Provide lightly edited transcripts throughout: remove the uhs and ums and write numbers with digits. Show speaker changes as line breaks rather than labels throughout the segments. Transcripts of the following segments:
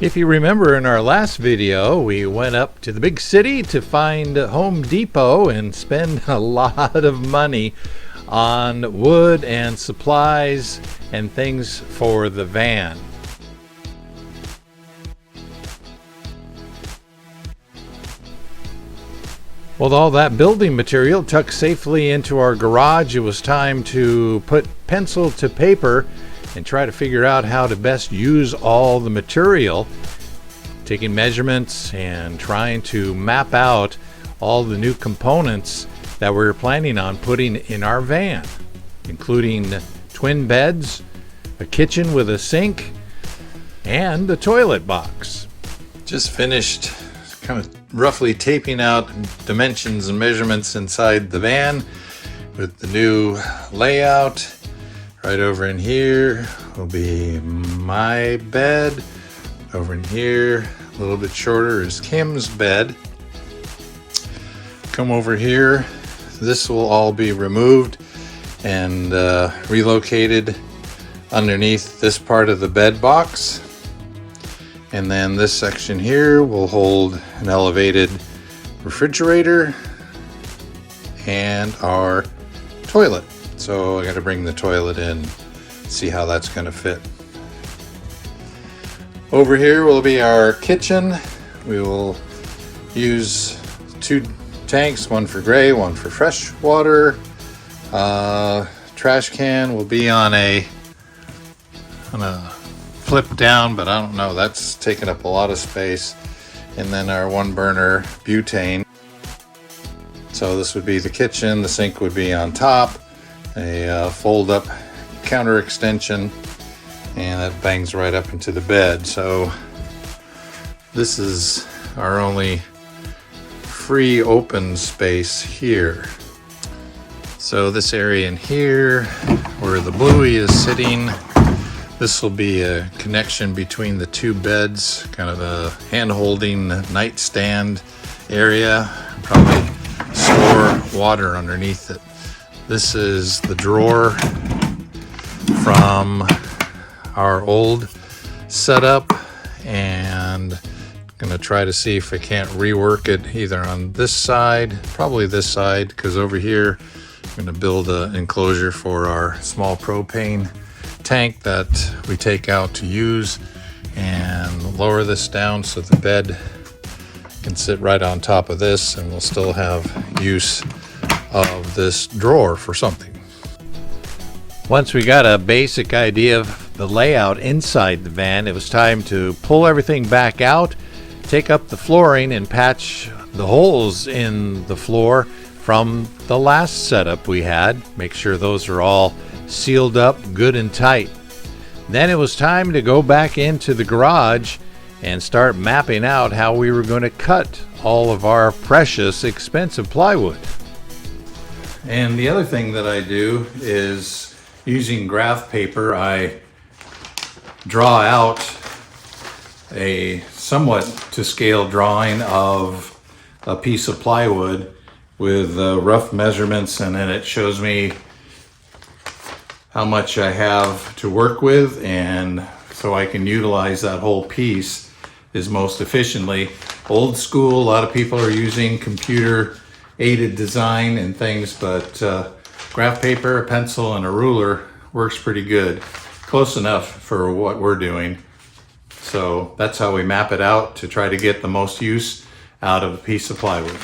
If you remember in our last video, we went up to the big city to find Home Depot and spend a lot of money on wood and supplies and things for the van. With all that building material tucked safely into our garage, it was time to put pencil to paper and try to figure out how to best use all the material, taking measurements and trying to map out all the new components that we were planning on putting in our van, including twin beds, a kitchen with a sink, and a toilet box. Just finished kind of roughly taping out dimensions and measurements inside the van with the new layout. Right over in here will be my bed. Over in here, a little bit shorter, is Kim's bed. Come over here, this will all be removed and relocated underneath this part of the bed box. And then this section here will hold an elevated refrigerator and our toilet. So I got to bring the toilet in, see how that's going to fit. Over here will be our kitchen. We will use 2 tanks, one for gray, one for fresh water. Trash can will be on a flip down, but I don't know, that's taking up a lot of space. And then our 1 burner butane. So this would be the kitchen, the sink would be on top, a fold up counter extension, and that bangs right up into the bed. So this is our only free open space here. So this area in here where the bluey is sitting, this will be a connection between the 2 beds, kind of a hand-holding nightstand area. Probably store water underneath it. This is the drawer from our old setup, and I'm gonna try to see if I can't rework it either on this side, probably this side, because over here I'm gonna build an enclosure for our small propane tank that we take out to use, and lower this down so the bed can sit right on top of this, and we'll still have use of this drawer for something. Once we got a basic idea of the layout inside the van, it was time to pull everything back out, take up the flooring and patch the holes in the floor from the last setup we had. Make sure those are all sealed up good and tight. Then it was time to go back into the garage and start mapping out how we were going to cut all of our precious expensive plywood. And the other thing that I do is, using graph paper, I draw out a somewhat to scale drawing of a piece of plywood with rough measurements, and then it shows me how much I have to work with, and so I can utilize that whole piece as most efficiently. Old school, a lot of people are using computer aided design and things, but graph paper, a pencil, and a ruler works pretty good. Close enough for what we're doing. So that's how we map it out to try to get the most use out of a piece of plywood.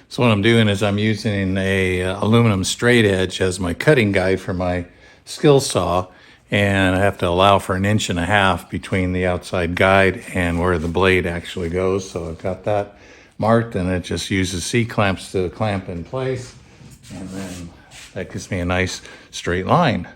So what I'm doing is I'm using a aluminum straight edge as my cutting guide for my skill saw, and I have to allow for 1.5 inches between the outside guide and where the blade actually goes. So I've got that marked, and it just uses C-clamps to clamp in place, and then that gives me a nice straight line.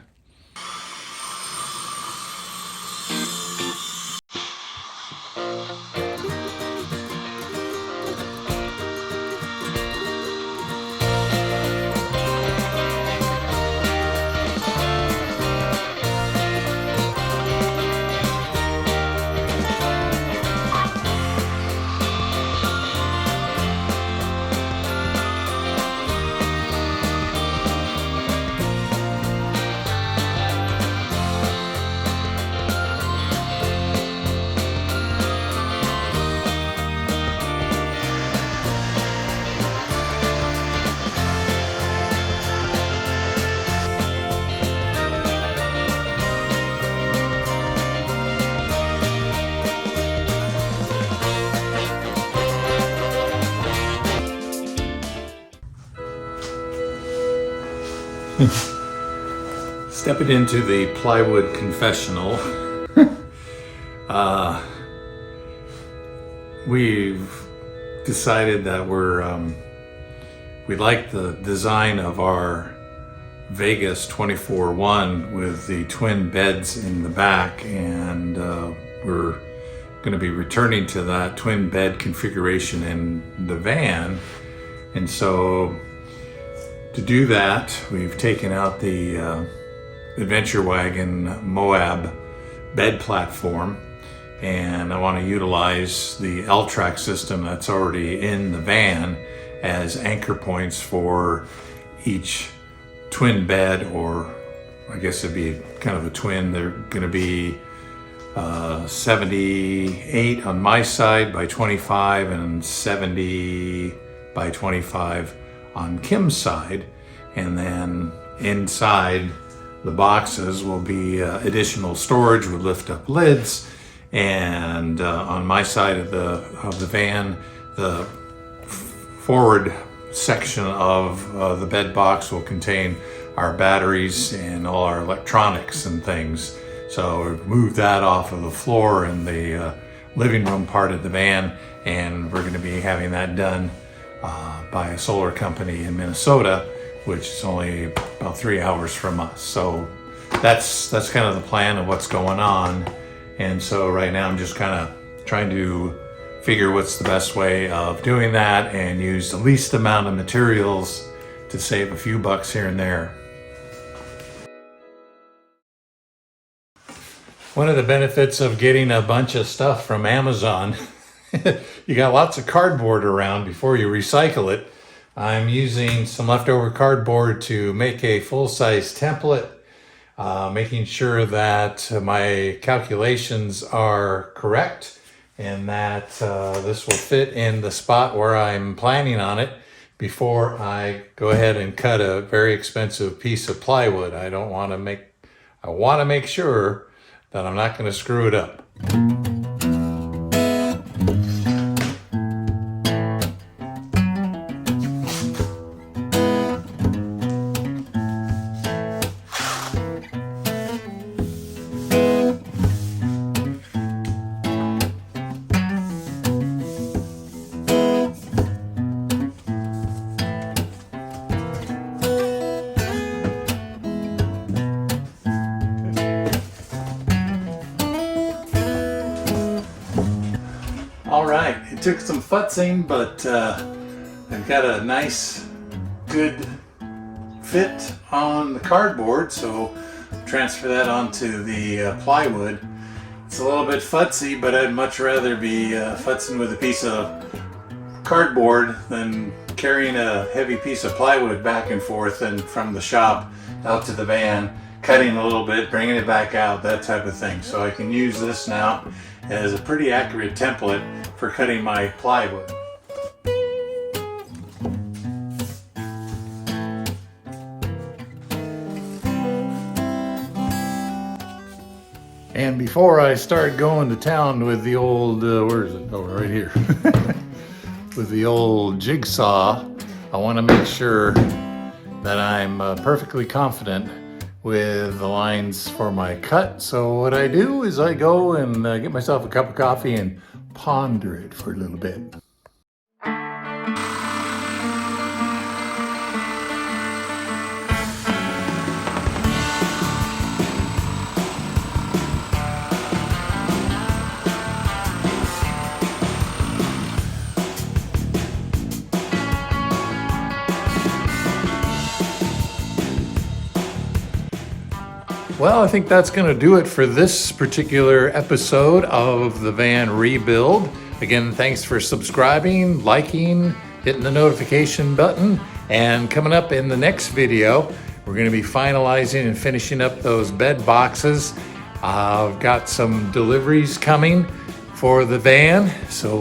Stepping into the plywood confessional. We've decided that we like the design of our Vegas 24-1 with the twin beds in the back, and we're going to be returning to that twin bed configuration in the van. And so to do that, we've taken out the Adventure Wagon Moab bed platform, and I want to utilize the L-track system that's already in the van as anchor points for each twin bed, or I guess it'd be kind of a twin. They're going to be 78 on my side by 25 and 70 by 25 on Kim's side, and then inside the boxes will be additional storage with lift up lids, and on my side of the van, the forward section of the bed box will contain our batteries and all our electronics and things. So we've moved that off of the floor in the living room part of the van, and we're going to be having that done by a solar company in Minnesota, which is only about 3 hours from us. So that's kind of the plan of what's going on. And so right now I'm just kind of trying to figure what's the best way of doing that and use the least amount of materials to save a few bucks here and there. One of the benefits of getting a bunch of stuff from Amazon, you got lots of cardboard around before you recycle it. I'm using some leftover cardboard to make a full-size template, making sure that my calculations are correct and that this will fit in the spot where I'm planning on it before I go ahead and cut a very expensive piece of plywood. I want to make sure that I'm not going to screw it up. All right, it took some futzing, but I've got a nice, good fit on the cardboard, so transfer that onto the plywood. It's a little bit futzy, but I'd much rather be futzing with a piece of cardboard than carrying a heavy piece of plywood back and forth and from the shop out to the van, cutting a little bit, bringing it back out, that type of thing. So I can use this now as a pretty accurate template for cutting my plywood. And before I start going to town with the old, where is it? Oh, right here. With the old jigsaw, I want to make sure that I'm perfectly confident with the lines for my cut. So what I do is I go and get myself a cup of coffee and ponder it for a little bit. Well, I think that's going to do it for this particular episode of the van rebuild. Again, thanks for subscribing, liking, hitting the notification button, and coming up in the next video, we're going to be finalizing and finishing up those bed boxes. I've got some deliveries coming for the van, so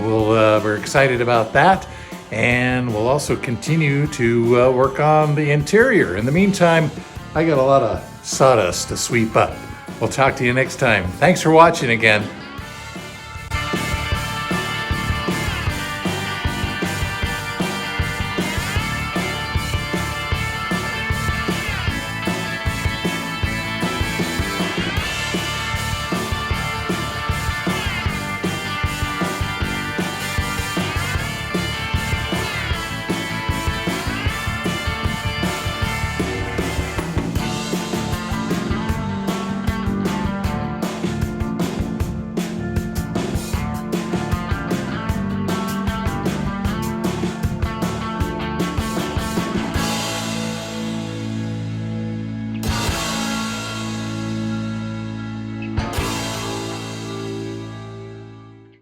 we're excited about that, and we'll also continue to work on the interior. In the meantime, I got a lot of sawdust to sweep up. We'll talk to you next time. Thanks for watching again.